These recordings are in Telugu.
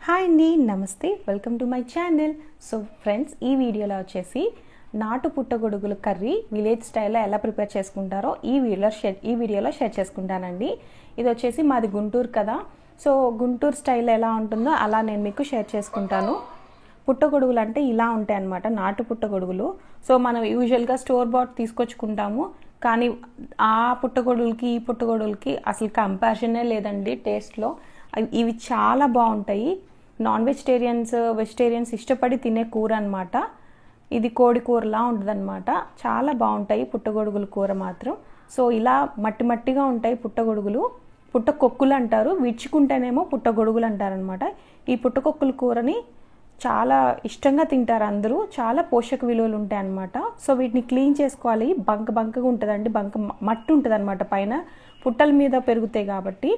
హాయ్ అండి, నమస్తే, welcome to my channel. So friends, ఈ వీడియోలో వచ్చేసి నాటు పుట్టగొడుగులు కర్రీ విలేజ్ స్టైల్లో ఎలా ప్రిపేర్ చేసుకుంటారో ఈ వీడియోలో షేర్ చేసుకుంటానండి. ఇది వచ్చేసి మాది గుంటూరు కదా, సో గుంటూరు స్టైల్ ఎలా ఉంటుందో అలా నేను మీకు షేర్ చేసుకుంటాను. పుట్టగొడుగులు అంటే ఇలా ఉంటాయి అన్నమాట, నాటు పుట్టగొడుగులు. సో మనం యూజువల్గా స్టోర్ బాట్ తీసుకొచ్చుకుంటాము, కానీ ఆ పుట్టగొడుగులకి ఈ పుట్టగొడుగులకి అసలు కంపారిజనే లేదండి టేస్ట్లో. ఇవి చాలా బాగుంటాయి. నాన్ వెజిటేరియన్స్ ఇష్టపడి తినే కూర అనమాట. ఇది కోడి కూరలా ఉంటుందన్నమాట. చాలా బాగుంటాయి పుట్టగొడుగుల కూర మాత్రం. సో ఇలా మట్టి మట్టిగా ఉంటాయి పుట్టగొడుగులు. పుట్టకొక్కులు అంటారు, విచ్చుకుంటేనేమో పుట్టగొడుగులు అంటారనమాట. ఈ పుట్టకొక్కుల కూరని చాలా ఇష్టంగా తింటారు అందరూ. చాలా పోషక విలువలు ఉంటాయి అన్నమాట. సో వీటిని క్లీన్ చేసుకోవాలి. బంకగా ఉంటుందండి, మట్టి ఉంటుంది అనమాట పైన, పుట్టల మీద పెరుగుతాయి కాబట్టి.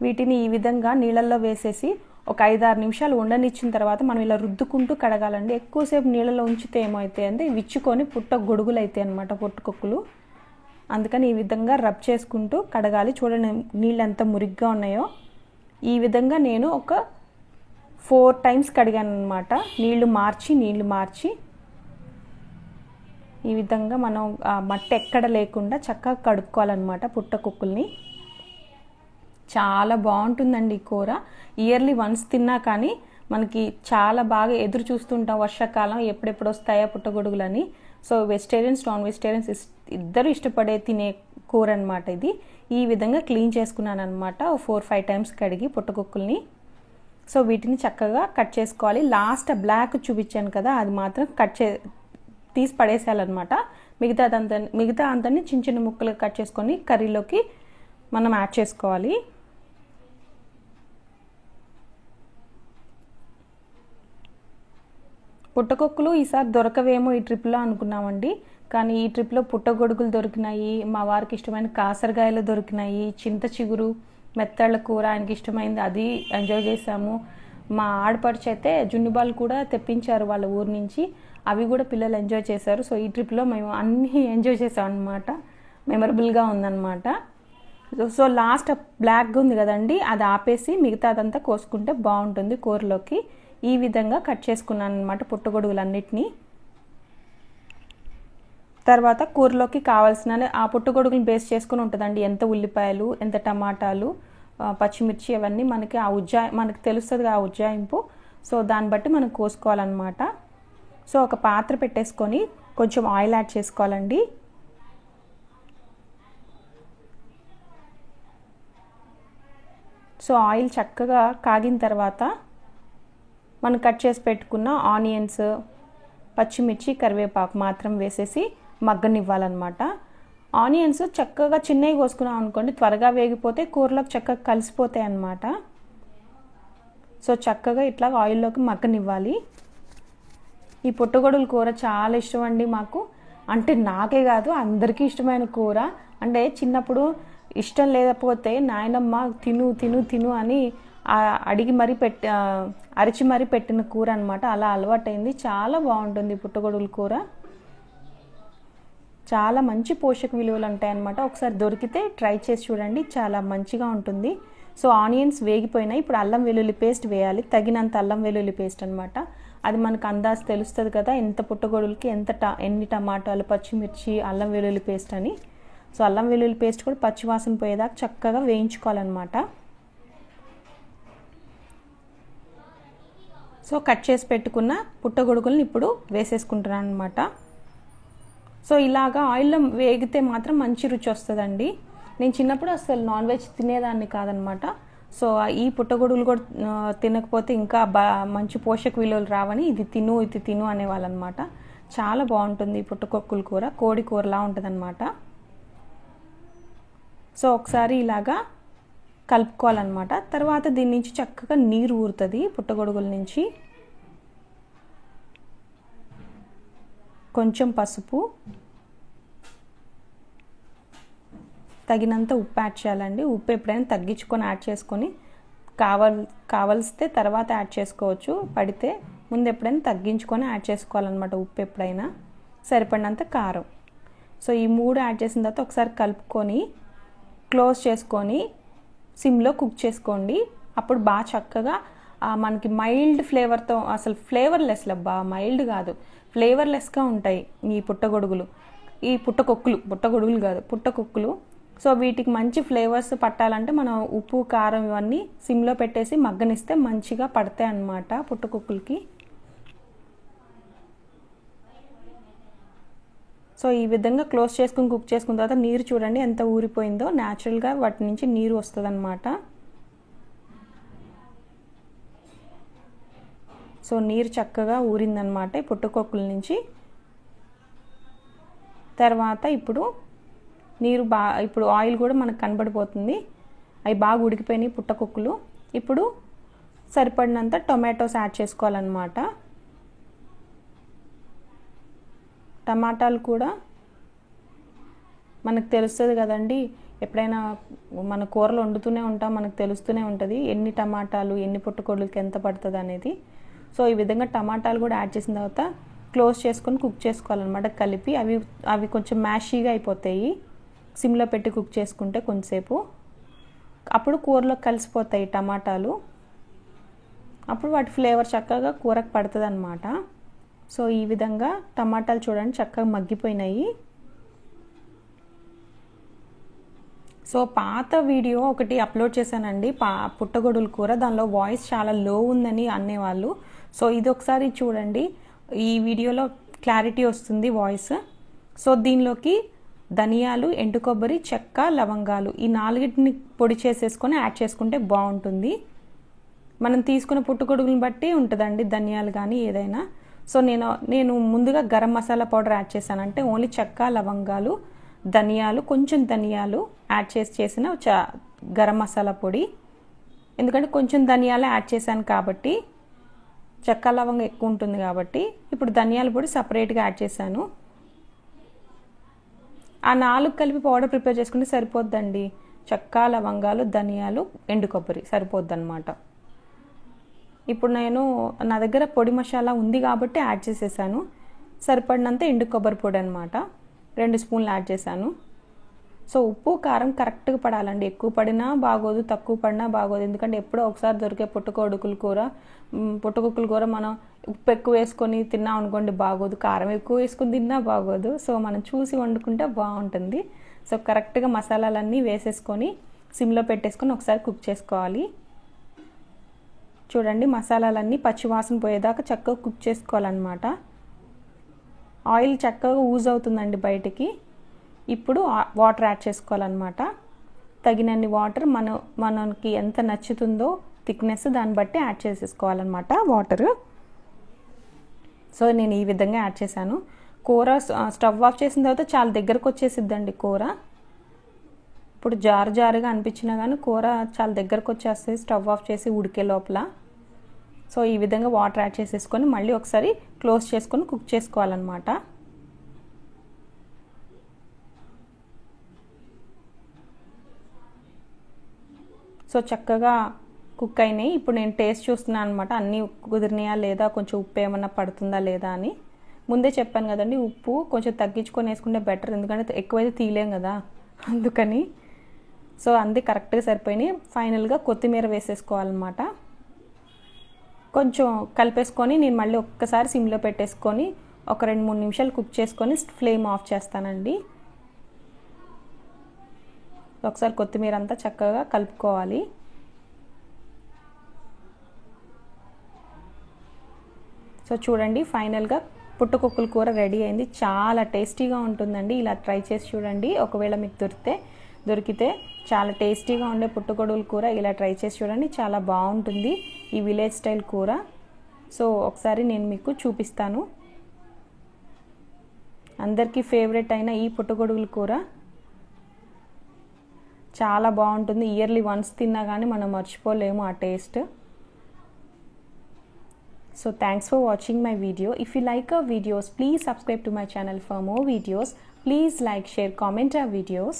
వీటిని ఈ విధంగా నీళ్ళల్లో వేసేసి ఒక 5-6 నిమిషాలు ఉండనిచ్చిన తర్వాత మనం ఇలా రుద్దుకుంటూ కడగాలండి. ఎక్కువసేపు నీళ్ళలో ఉంచితే ఏమవుతాయి అంటే విచ్చుకొని పుట్ట గొడుగులు అవుతాయి అనమాట, పుట్టకొక్కులు. అందుకని ఈ విధంగా రబ్ చేసుకుంటూ కడగాలి. చూడండి నీళ్ళు ఎంత మురిగ్గా ఉన్నాయో. ఈ విధంగా నేను ఒక 4 టైమ్స్ కడిగాను అనమాట. నీళ్లు మార్చి ఈ విధంగా మనం మట్టి ఎక్కడ లేకుండా చక్కగా కడుక్కోవాలన్నమాట పుట్టకొక్కుల్ని. చాలా బాగుంటుందండి ఈ కూర. ఇయర్లీ వన్స్ తిన్నా కానీ మనకి చాలా బాగా ఎదురు చూస్తుంటాం వర్షాకాలం ఎప్పుడెప్పుడు వస్తాయా పుట్టగొడుగులని. సో వెజిటేరియన్స్ నాన్ వెజిటేరియన్స్ ఇద్దరు ఇష్టపడే తినే కూర అనమాట ఇది. ఈ విధంగా క్లీన్ చేసుకున్నాను అనమాట 4-5 టైమ్స్ కడిగి పుట్టకొక్కుల్ని. సో వీటిని చక్కగా కట్ చేసుకోవాలి. లాస్ట్ బ్లాక్ చూపించాను కదా, అది మాత్రం తీసి పడేసేయాలన్నమాట. మిగతా అంతని చిన్న చిన్న ముక్కలు కట్ చేసుకొని కర్రీలోకి మనం యాడ్ చేసుకోవాలి. పుట్టకొక్కులు ఈసారి దొరకవేమో ఈ ట్రిప్లో అనుకున్నామండి, కానీ ఈ ట్రిప్లో పుట్టగొడుగులు దొరికినాయి. మా వారికి ఇష్టమైన కాసరకాయలు దొరికినాయి. చింత చిగురు, మెత్తళ్ళ కూర ఆయనకి ఇష్టమైంది, అది ఎంజాయ్ చేసాము. మా ఆడపడుచు అయితే జున్నుబాలు కూడా తెప్పించారు వాళ్ళ ఊరు నుంచి, అవి కూడా పిల్లలు ఎంజాయ్ చేశారు. సో ఈ ట్రిప్లో మేము అన్నీ ఎంజాయ్ చేసాం అనమాట. మెమరబుల్గా ఉందన్నమాట. సో లాస్ట్ బ్లాక్గా ఉంది కదండి, అది ఆపేసి మిగతాదంతా కోసుకుంటే బాగుంటుంది కూరలోకి. ఈ విధంగా కట్ చేసుకున్నాను అనమాట పుట్టగొడుగులన్నిటినీ. తర్వాత కూరలోకి కావాల్సిన ఆ పుట్టగొడుగులు బేస్ చేసుకుని ఉంటుందండి. ఎంత ఉల్లిపాయలు, ఎంత టమాటాలు, పచ్చిమిర్చి, అవన్నీ మనకి తెలుస్తుంది ఆ ఉజ్జాయింపు. సో దాన్ని బట్టి మనం కోసుకోవాలన్నమాట. సో ఒక పాత్ర పెట్టేసుకొని కొంచెం ఆయిల్ యాడ్ చేసుకోవాలండి. సో ఆయిల్ చక్కగా కాగిన తర్వాత మనం కట్ చేసి పెట్టుకున్న ఆనియన్స్, పచ్చిమిర్చి, కరివేపాకు మాత్రం వేసేసి మగ్గనివ్వాలన్నమాట. ఆనియన్స్ చక్కగా చిన్నవి కోసుకున్నాం అనుకోండి, త్వరగా వేగిపోతే కూరలోకి చక్కగా కలిసిపోతాయి అన్నమాట. సో చక్కగా ఇట్లా ఆయిల్లోకి మగ్గనివ్వాలి. ఈ పుట్టగొడుగుల కూర చాలా ఇష్టం అండి మాకు. అంటే నాకే కాదు, అందరికీ ఇష్టమైన కూర. అంటే చిన్నప్పుడు ఇష్టం లేకపోతే నాయనమ్మ తిను అని అడిగి మరీ అరిచి మరీ పెట్టిన కూర అనమాట. అలా అలవాటైంది. చాలా బాగుంటుంది పుట్టగొడుగుల కూర. చాలా మంచి పోషక విలువలు ఉంటాయి అన్నమాట. ఒకసారి దొరికితే ట్రై చేసి చూడండి, చాలా మంచిగా ఉంటుంది. సో ఆనియన్స్ వేగిపోయినాయి. ఇప్పుడు అల్లం వెల్లుల్లి పేస్ట్ వేయాలి, తగినంత అల్లం వెల్లుల్లి పేస్ట్ అనమాట. అది మనకు అందాజు తెలుస్తుంది కదా, ఎంత పుట్టగొడుగులకి ఎన్ని టమాటాలు, పచ్చిమిర్చి, అల్లం వెల్లుల్లి పేస్ట్ అని. సో అల్లం వెల్లుల్లి పేస్ట్ కూడా పచ్చివాసన పోయేదాకా చక్కగా వేయించుకోవాలన్నమాట. సో కట్ చేసి పెట్టుకున్న పుట్టగొడుగులను ఇప్పుడు వేసేసుకుంటున్నాను అనమాట. సో ఇలాగా ఆయిల్లో వేగితే మాత్రం మంచి రుచి వస్తుందండి. నేను చిన్నప్పుడు అసలు నాన్ వెజ్ తినేదాన్ని కాదనమాట. సో ఈ పుట్టగొడుగులు కూడా తినకపోతే ఇంకా మంచి పోషక విలువలు రావని ఇది తిను అనేవాళ్ళనమాట. చాలా బాగుంటుంది పుట్టకొక్కుల కూర, కోడి కూరలా ఉంటుందన్నమాట. సో ఒకసారి ఇలాగా కలుపుకోవాలన్నమాట. తర్వాత దీని నుంచి చక్కగా నీరు ఊరుతుంది పుట్టగొడుగుల నుంచి. కొంచెం పసుపు, తగినంత ఉప్పు యాడ్ చేయాలండి. ఉప్పు ఎప్పుడైనా తగ్గించుకొని యాడ్ చేసుకొని కావలిస్తే తర్వాత యాడ్ చేసుకోవచ్చు. పడితే ముందు ఎప్పుడైనా తగ్గించుకొని యాడ్ చేసుకోవాలన్నమాట ఉప్పు ఎప్పుడైనా. సరిపడినంత కారం. సో ఈ 3 యాడ్ చేసిన తర్వాత ఒకసారి కలుపుకొని క్లోజ్ చేసుకొని సిమ్లో కుక్ చేసుకోండి. అప్పుడు బాగా చక్కగా మనకి మైల్డ్ ఫ్లేవర్తో, అసలు ఫ్లేవర్లెస్ లబ్బా, మైల్డ్ కాదు ఫ్లేవర్లెస్గా ఉంటాయి ఈ పుట్టగొడుగులు, ఈ పుట్టగొడుగులు కాదు పుట్టకొక్కులు. సో వీటికి మంచి ఫ్లేవర్స్ పట్టాలంటే మనం ఉప్పు కారం ఇవన్నీ సిమ్లో పెట్టేసి మగ్గనిస్తే మంచిగా పడతాయి అన్నమాట పుట్టకొక్కులకి. సో ఈ విధంగా క్లోజ్ చేసుకుని కుక్ చేసుకున్న తర్వాత నీరు చూడండి ఎంత ఊరిపోయిందో, న్యాచురల్గా వాటి నుంచి నీరు వస్తుంది అన్నమాట. సో నీరు చక్కగా ఊరిందనమాట ఈ పుట్టకొక్కుల నుంచి. తర్వాత ఇప్పుడు నీరు ఇప్పుడు ఆయిల్ కూడా మనకు కనబడిపోతుంది, అవి బాగా ఉడికిపోయినాయి పుట్టకొక్కులు. ఇప్పుడు సరిపడినంత టొమాటోస్ యాడ్ చేసుకోవాలన్నమాట. టమాటాలు కూడా మనకు తెలుస్తుంది కదండి, ఎప్పుడైనా మన కూరలు వండుతూనే ఉంటాం, మనకు తెలుస్తూనే ఉంటుంది ఎన్ని టమాటాలు ఎన్ని పుట్టగొడుగులకి ఎంత పడుతుంది అనేది. సో ఈ విధంగా టమాటాలు కూడా యాడ్ చేసిన తర్వాత క్లోజ్ చేసుకొని కుక్ చేసుకోవాలన్నమాట కలిపి. అవి కొంచెం మ్యాషీగా అయిపోతాయి సిమ్లో పెట్టి కుక్ చేసుకుంటే కొంచెంసేపు, అప్పుడు కూరలో కలిసిపోతాయి టమాటాలు, అప్పుడు వాటి ఫ్లేవర్ చక్కగా కూరకు పడుతుంది అన్నమాట. సో ఈ విధంగా టమాటాలు చూడండి చక్కగా మగ్గిపోయినాయి. సో పాత వీడియో ఒకటి అప్లోడ్ చేశానండి పుట్టగొడుగుల కూర, దానిలో వాయిస్ చాలా లో ఉందని అనేవాళ్ళు. సో ఇది ఒకసారి చూడండి, ఈ వీడియోలో క్లారిటీ వస్తుంది వాయిస్. సో దీనిలోకి ధనియాలు, ఎండు కొబ్బరి, చెక్క, లవంగాలు ఈ 4టిని పొడి చేసేసుకొని యాడ్ చేసుకుంటే బాగుంటుంది. మనం తీసుకున్న పుట్టగొడుగులను బట్టి ఉంటుందండి ధనియాలు కానీ ఏదైనా. సో నేను ముందుగా గరం మసాలా పౌడర్ యాడ్ చేశాను, అంటే ఓన్లీ చెక్క, లవంగాలు, ధనియాలు, కొంచెం ధనియాలు యాడ్ చేసిన గరం మసాలా పొడి. ఎందుకంటే కొంచెం ధనియాలు యాడ్ చేశాను కాబట్టి, చెక్క లవంగం ఎక్కువ ఉంటుంది కాబట్టి ఇప్పుడు ధనియాల పొడి సపరేట్గా యాడ్ చేశాను. ఆ 4 కలిపి పౌడర్ ప్రిపేర్ చేసుకుంటే సరిపోద్దండి. చెక్క, లవంగాలు, ధనియాలు, ఎండు కొబ్బరి సరిపోద్ది అనమాట. ఇప్పుడు నా దగ్గర పొడి మసాలా ఉంది కాబట్టి యాడ్ చేసేసాను. సరిపడినంత ఎండు కొబ్బరి పొడి అనమాట 2 స్పూన్లు యాడ్ చేశాను. సో ఉప్పు కారం కరెక్ట్గా పడాలండి, ఎక్కువ పడినా బాగోదు తక్కువ పడినా బాగోదు. ఎందుకంటే ఎప్పుడో ఒకసారి దొరికే పుట్టగొడుగుల కూర మనం ఉప్పు ఎక్కువ వేసుకొని తిన్నాం అనుకోండి బాగోదు, కారం ఎక్కువ వేసుకొని తిన్నా బాగోదు. సో మనం చూసి వండుకుంటే బాగుంటుంది. సో కరెక్ట్గా మసాలాలన్నీ వేసేసుకొని సిమ్లో పెట్టేసుకొని ఒకసారి కుక్ చేసుకోవాలి. చూడండి మసాలాలన్నీ పచ్చివాసన పోయేదాకా చక్కగా కుక్ చేసుకోవాలన్నమాట. ఆయిల్ చక్కగా యూజ్ అవుతుందండి బయటికి. ఇప్పుడు వాటర్ యాడ్ చేసుకోవాలన్నమాట. తగినన్ని వాటర్ మనకి ఎంత నచ్చుతుందో థిక్నెస్ దాన్ని బట్టి యాడ్ చేసేసుకోవాలన్నమాట వాటర్. సో నేను ఈ విధంగా యాడ్ చేశాను. కూర స్టవ్ ఆఫ్ చేసిన తర్వాత చాలా దగ్గరకు వచ్చేసిద్దండి కూర. ఇప్పుడు జారుగా అనిపించినా కానీ కూర చాలా దగ్గరకు వచ్చేస్తుంది స్టవ్ ఆఫ్ చేసి ఉడికే లోపల. సో ఈ విధంగా వాటర్ యాడ్ చేసేసుకొని మళ్ళీ ఒకసారి క్లోజ్ చేసుకొని కుక్ చేసుకోవాలన్నమాట. సో చక్కగా కుక్ అయినాయి. ఇప్పుడు నేను టేస్ట్ చూస్తున్నాను అనమాట, అన్నీ కుదిరినాయా లేదా, కొంచెం ఉప్పు ఏమన్నా పడుతుందా లేదా అని. ముందే చెప్పాను కదండి, ఉప్పు కొంచెం తగ్గించుకొని వేసుకుంటే బెటర్, ఎందుకంటే ఎక్కువైతే తీయలేం కదా అందుకని. సో అంతే కరెక్ట్గా సరిపోయినాయి. ఫైనల్గా కొత్తిమీర వేసేసుకోవాలన్నమాట. కొంచెం కలిపేసుకొని నేను మళ్ళీ ఒక్కసారి సిమ్లో పెట్టేసుకొని ఒక 2-3 నిమిషాలు కుక్ చేసుకొని ఫ్లేమ్ ఆఫ్ చేస్తానండి. ఒకసారి కొత్తిమీర అంతా చక్కగా కలుపుకోవాలి. సో చూడండి ఫైనల్గా పుట్టకొక్కుల కూర రెడీ అయింది. చాలా టేస్టీగా ఉంటుందండి, ఇలా ట్రై చేసి చూడండి. ఒకవేళ మీకు దొరికితే చాలా టేస్టీగా ఉండే పుట్టగొడుగుల కూర ఇలా ట్రై చేసి చూడండి, చాలా బాగుంటుంది ఈ విలేజ్ స్టైల్ కూర. సో ఒకసారి నేను మీకు చూపిస్తాను. అందరికీ ఫేవరెట్ అయిన ఈ పుట్టగొడుగుల కూర చాలా బాగుంటుంది. ఇయర్లీ వన్స్ తిన్నా కానీ మనం మర్చిపోలేము ఆ taste. So thanks for watching my video. If you like our videos, please subscribe to my channel for more videos. Please like, share, comment our videos.